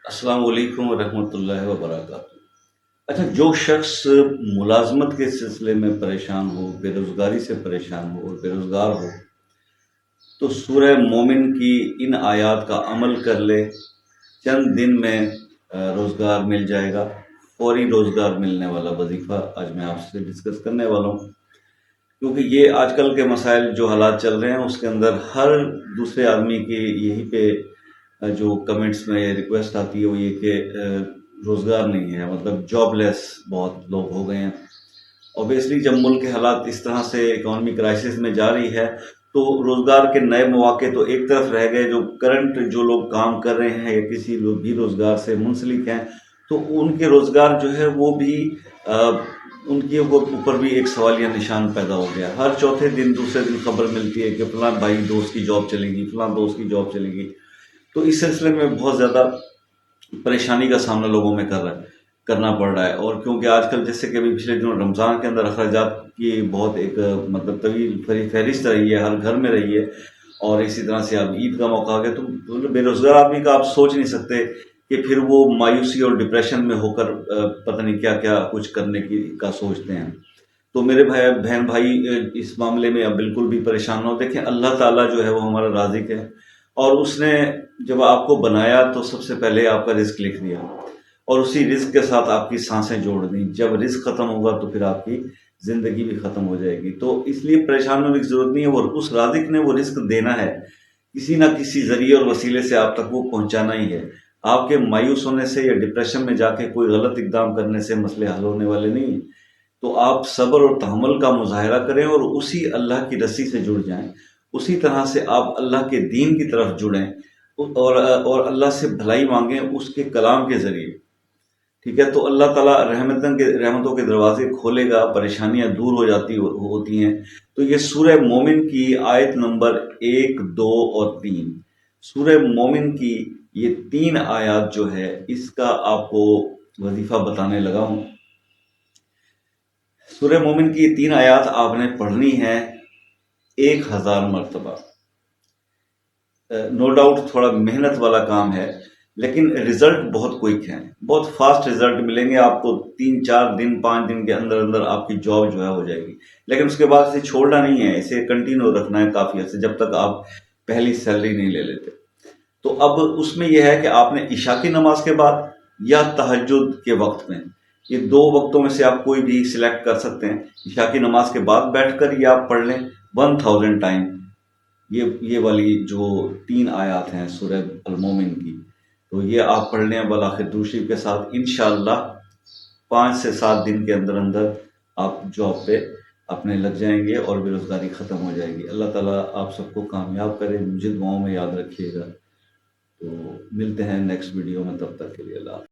السلام علیکم ورحمۃ اللہ وبرکاتہ۔ اچھا، جو شخص ملازمت کے سلسلے میں پریشان ہو، بے روزگاری سے پریشان ہو اور بے روزگار ہو، تو سورہ مومن کی ان آیات کا عمل کر لے، چند دن میں روزگار مل جائے گا۔ فوری روزگار ملنے والا وظیفہ آج میں آپ سے ڈسکس کرنے والا ہوں، کیونکہ یہ آج کل کے مسائل جو حالات چل رہے ہیں اس کے اندر ہر دوسرے آدمی کی یہی پہ جو کمنٹس میں ریکویسٹ آتی ہے وہ یہ کہ روزگار نہیں ہے، مطلب جاب لیس بہت لوگ ہو گئے ہیں۔ اوبیسلی جب ملک کے حالات اس طرح سے اکانومی کرائسس میں جا رہی ہے تو روزگار کے نئے مواقع تو ایک طرف رہ گئے، جو کرنٹ جو لوگ کام کر رہے ہیں یا کسی لوگ بھی روزگار سے منسلک ہیں تو ان کے روزگار جو ہے وہ بھی ان کے اوپر بھی ایک سوالیہ نشان پیدا ہو گیا۔ ہر چوتھے دن دوسرے دن خبر ملتی ہے کہ فلاں بھائی دوست کی جاب چلے گی، فلاں دوست کی جاب چلے گی۔ تو اس سلسلے میں بہت زیادہ پریشانی کا سامنا لوگوں میں کرنا پڑ رہا ہے، اور کیونکہ آج کل جیسے کہ ابھی پچھلے دنوں رمضان کے اندر اخراجات کی بہت ایک مطلب طویل فہرست رہی ہے، ہر گھر میں رہی ہے، اور اسی طرح سے اب عید کا موقع آ گیا تو بے روزگار آدمی کا آپ سوچ نہیں سکتے کہ پھر وہ مایوسی اور ڈپریشن میں ہو کر پتہ نہیں کیا کیا کچھ کرنے کا سوچتے ہیں۔ تو میرے بہن بھائی اس معاملے میں اب بالکل بھی پریشان نہ ہو۔ دیکھیں، اللہ تعالیٰ جو ہے وہ ہمارا رازق ہے، اور اس نے جب آپ کو بنایا تو سب سے پہلے آپ کا رزق لکھ دیا، اور اسی رزق کے ساتھ آپ کی سانسیں جوڑ دیں۔ جب رزق ختم ہوگا تو پھر آپ کی زندگی بھی ختم ہو جائے گی۔ تو اس لیے پریشان ہونے کی ضرورت نہیں ہے، وہ اس رازق نے وہ رزق دینا ہے، کسی نہ کسی ذریعے اور وسیلے سے آپ تک وہ پہنچانا ہی ہے۔ آپ کے مایوس ہونے سے یا ڈپریشن میں جا کے کوئی غلط اقدام کرنے سے مسئلے حل ہونے والے نہیں۔ تو آپ صبر اور تحمل کا مظاہرہ کریں اور اسی اللہ کی رسی سے جڑ جائیں، اسی طرح سے آپ اللہ کے دین کی طرف جڑیں، اور اللہ سے بھلائی مانگیں اس کے کلام کے ذریعے، ٹھیک ہے؟ تو اللہ تعالیٰ رحمتوں کے دروازے کھولے گا، پریشانیاں دور ہوتی ہیں۔ تو یہ سورہ مومن کی آیت نمبر 1، 2 اور 3، سورہ مومن کی یہ 3 آیات جو ہے اس کا آپ کو وظیفہ بتانے لگا ہوں۔ سورہ مومن کی 3 آیات آپ نے پڑھنی ہے 1000 مرتبہ۔ نو ڈاؤٹ تھوڑا محنت والا کام ہے، لیکن رزلٹ بہت کوئک ہے، بہت فاسٹ رزلٹ ملیں گے آپ کو۔ 3 4 دن 5 دن کے اندر اندر آپ کی جاب جو ہے ہو جائے گی، لیکن اس کے بعد اسے چھوڑنا نہیں ہے، اسے کنٹینیو رکھنا ہے کافی عرصے، جب تک آپ پہلی سیلری نہیں لے لیتے۔ تو اب اس میں یہ ہے کہ آپ نے عشاء کی نماز کے بعد یا تہجد کے وقت میں، یہ 2 وقتوں میں سے آپ کوئی بھی سلیکٹ کر سکتے ہیں۔ عشاء کی نماز کے بعد بیٹھ کر یہ آپ پڑھ لیں 1000 ٹائم، یہ والی جو 3 آیات ہیں سورہ المومن کی، تو یہ آپ پڑھ لیں بالآخر درود شریف کے ساتھ۔ انشاءاللہ 5 سے 7 دن کے اندر اندر آپ جاب پہ اپنے لگ جائیں گے اور بے روزگاری ختم ہو جائے گی۔ اللہ تعالیٰ آپ سب کو کامیاب کرے، مجھے دعاؤں میں یاد رکھیے گا۔ تو ملتے ہیں نیکسٹ ویڈیو میں، تب تک کے لیے اللہ حافظ۔